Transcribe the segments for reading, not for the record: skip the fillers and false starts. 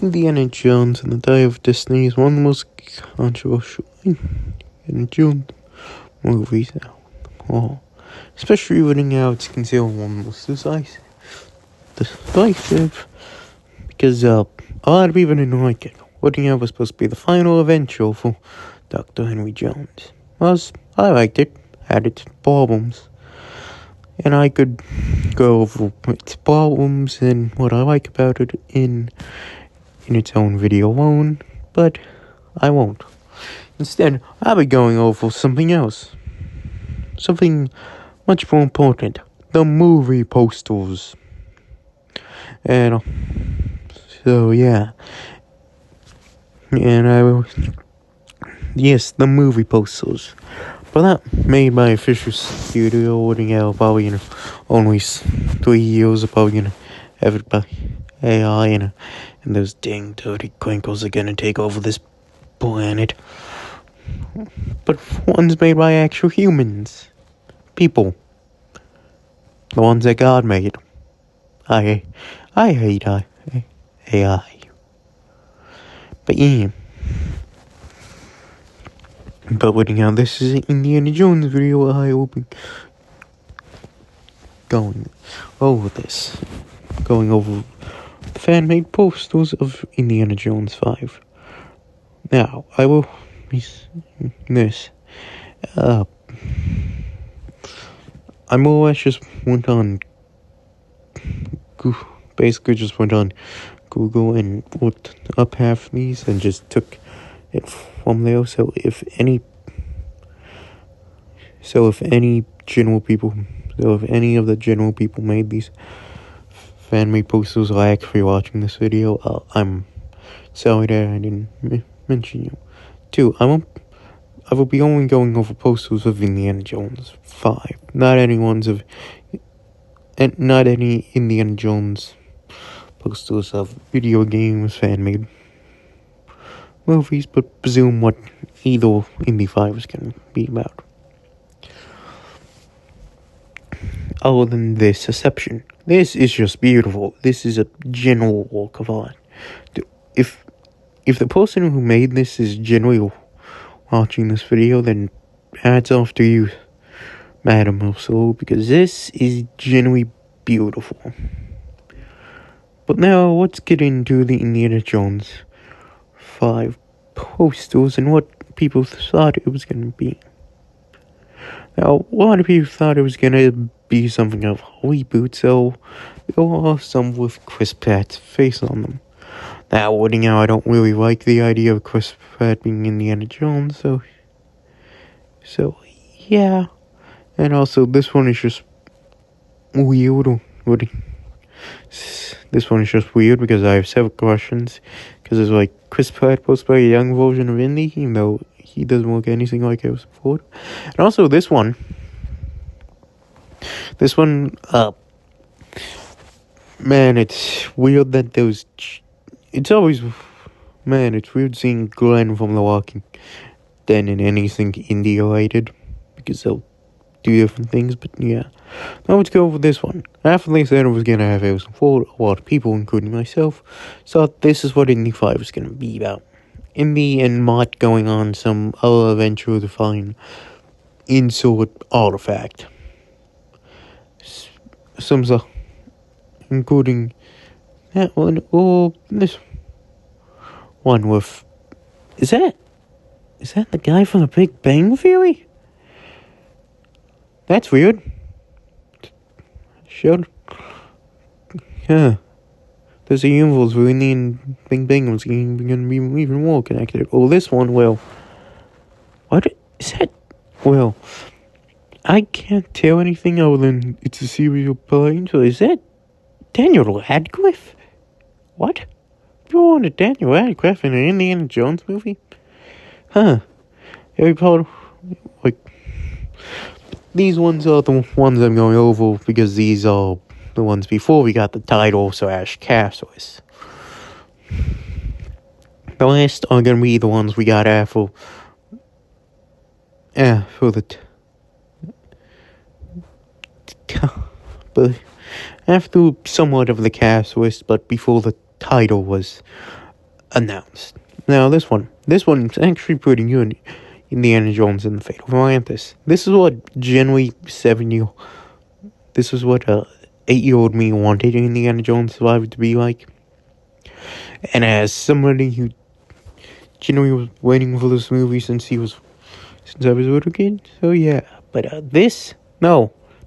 Indiana Jones and the Diary of Destiny is one of the most controversial Indiana Jones movies out of all. Especially when now it's considered one of the most decisive, because a lot of people didn't like it. Wooding was supposed to be the final eventual for Dr. Henry Jones. I liked it, had its problems, and I could go over its problems and what I like about it in its own video alone, but I won't. Instead, I'll be going over something else. Something much more important. The movie posters. And so, yeah. And I will... Yes, the movie posters. But that made by official studio, Wooding out probably only 3 years, are probably gonna have it by AI, and those dang dirty crinkles are gonna take over this planet. But one's made by actual humans. People. The ones that God made. I hate AI. But yeah. But waiting out, this is an Indiana Jones video. I will be going over this. Going over the fan-made posters of Indiana Jones 5. Now, I will be this. I more or less just went on basically just went on Google and looked up half of these and just took it from there. So if any of the general people made these fan-made posters are actually watching this video, I'm sorry that I didn't mention you. 2, I will be only going over posters of Indiana Jones 5, not any Indiana Jones posters of video games, fan-made movies, but presume what either Indy 5 is going to be about. Other than this exception, this is just beautiful. This is a general work of art. If the person who made this is genuinely watching this video, then hats off to you, Madam Rousseau, because this is genuinely beautiful. But now, let's get into the Indiana Jones 5 posters and what people thought it was going to be. Now, a lot of people thought it was going to be something of a reboot, so there were some with Chris Pratt's face on them. Now, I don't really like the idea of Chris Pratt being Indiana Jones, so yeah. And also, this one is just weird. This one is just weird because I have several questions. Because it's like Chris Pratt supposed to be a young version of Indy, even though he doesn't look anything like it was before. And also, this one, man, it's weird that those. It's weird seeing Glenn from The Walking Dead in anything Indy related, because they'll do different things, but yeah. Now let's go over this one. After they said it was going to have Harrison Ford, a lot of people, including myself, thought this is what Indy 5 was going to be about. Indy and Mott going on some other adventure to find insert artifact. Some stuff, including that one, or this one with... Is that the guy from The Big Bang Theory? That's weird. Sure. Yeah. There's a universe where Indy and Big Bang was going to be even more connected. Oh, this one, well... What is that? Well, I can't tell anything other than it's a serial plane. So is that Daniel Radcliffe? What? You wanted Daniel Radcliffe in an Indiana Jones movie? Huh. Harry Potter... These ones are the ones I'm going over because these are the ones before we got the title / cast list. The last are going to be the ones we got after. But after somewhat of the cast list, but before the title was announced. Now this one's actually pretty good. Indiana Jones and the Fate of Atlantis. This is what generally 7 year. This is what 8-year-old me wanted Indiana Jones Survivor to be like. And as somebody who genuinely was waiting for this movie since I was a little kid, so yeah. But this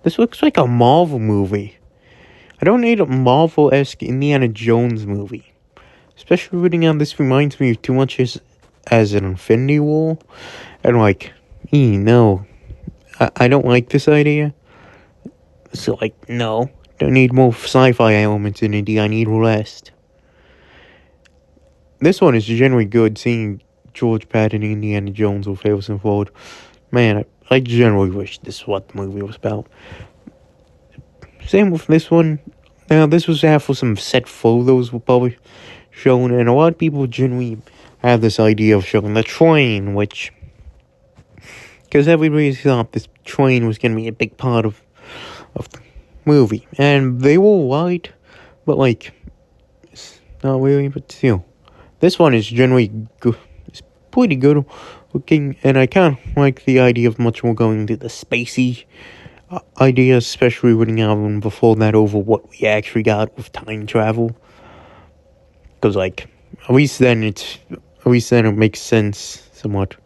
looks like a Marvel movie. I don't need a Marvel-esque Indiana Jones movie. Especially reading how this reminds me of too much as an Infinity War. And like, no. I don't like this idea. So like, no. Don't need more sci-fi elements in it. I need less. This one is generally good, seeing George Patton and Indiana Jones with Harrison Ford. Man, I generally wish this is what the movie was about. Same with this one. Now, this was after some set photos were probably shown, and a lot of people generally have this idea of showing the train, which... because everybody thought this train was going to be a big part of the movie. And they were right, but like, it's not really, but still. This one is generally good. It's pretty good looking, and I kind of like the idea of much more going to the spacey idea, especially reading out before that over what we actually got with time travel. Because like, at least then it makes sense somewhat.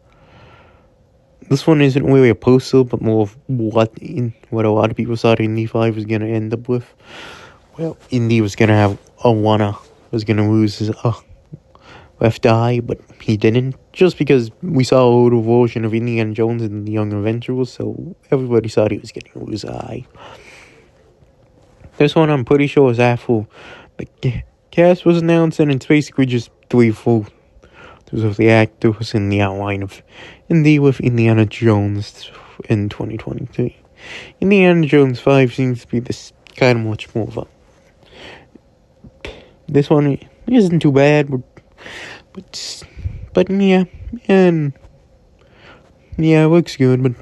This one isn't really a poster, but more of what a lot of people thought Indy 5 was gonna end up with. Well, Indy was gonna have was gonna lose his left eye, but he didn't. Just because we saw a older version of Indiana Jones in the Young Avengers, so everybody thought he was going to lose an eye. This one I'm pretty sure is after the cast was announced, and it's basically just 3/4 of the actors in the outline of Indy with Indiana Jones in 2023. Indiana Jones 5 seems to be this kind of much more of a... This one isn't too bad, but yeah, and yeah, it looks good, but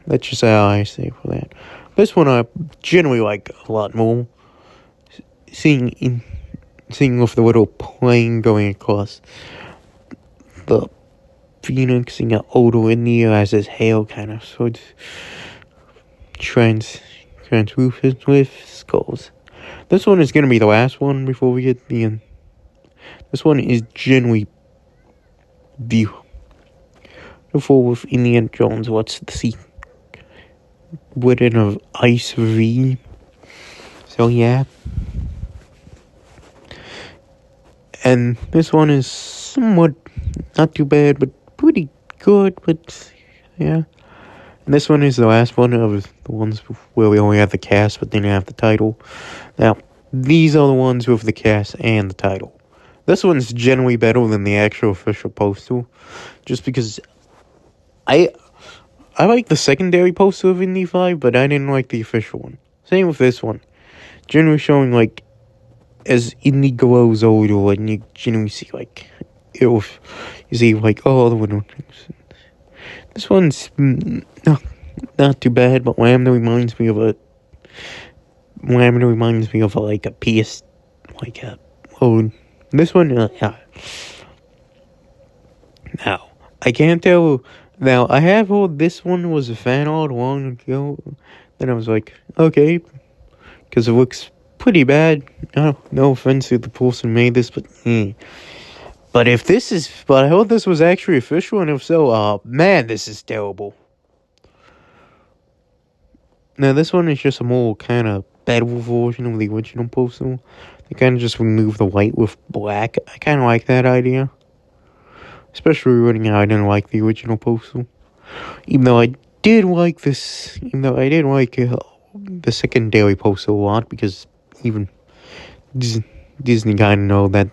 that's just how I say for that. This one I generally like a lot more. Seeing with the little plane going across the Phoenix, seeing how Odo in the air has his hair kind of sort of translucent with skulls. This one is gonna be the last one before we get the end. This one is generally beautiful with Indiana Jones. What's the sea? Within of Ice V. So yeah. And this one is somewhat not too bad, but pretty good. But yeah. And this one is the last one of the ones where we only have the cast, but didn't have the title. Now, these are the ones with the cast and the title. This one's generally better than the actual official poster, just because I like the secondary poster of Indy 5, but I didn't like the official one. Same with this one. Generally showing, like, as Indy grows older, and you generally see, like, you see, like, oh, the one. This one's not too bad, but Lambda reminds me of like a PS, like a old. This one, yeah. Now, I can't tell. Now, I have heard this one was a fan art long ago. Then I was like, okay, because it looks pretty bad. No offense to the person who made this, but But I heard this was actually official, and if so, man, this is terrible. Now, this one is just a more kind of better version of the original poster. They kind of just remove the white with black. I kind of like that idea. Especially running out, I didn't like the original poster. Even though I did like the secondary poster a lot, because even Disney kind of know that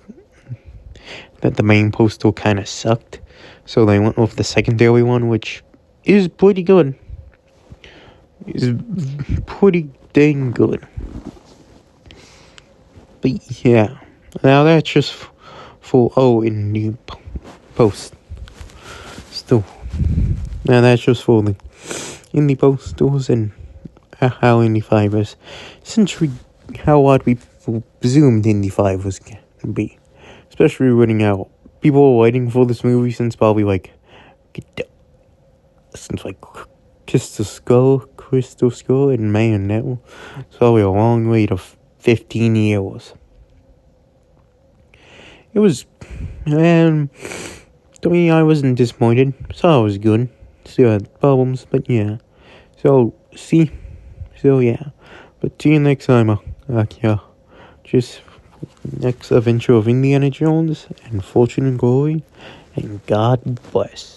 the main poster kind of sucked. So they went with the secondary one, which is pretty good. Is pretty dang good. But yeah, now that's just for in the post. Still, now that's just for the indie posters and how Indy 5 is. Essentially, how a lot of people presumed Indy 5 was going to be. especially running out. People were waiting for this movie since probably like Crystal Skull, and man, that was probably a long wait of 15 years. It was, to me, I wasn't disappointed. So it was good. Still had problems, but yeah. So yeah. But see you next time. Yeah. Just next adventure of Indiana Jones and Fortune and Glory. And God bless.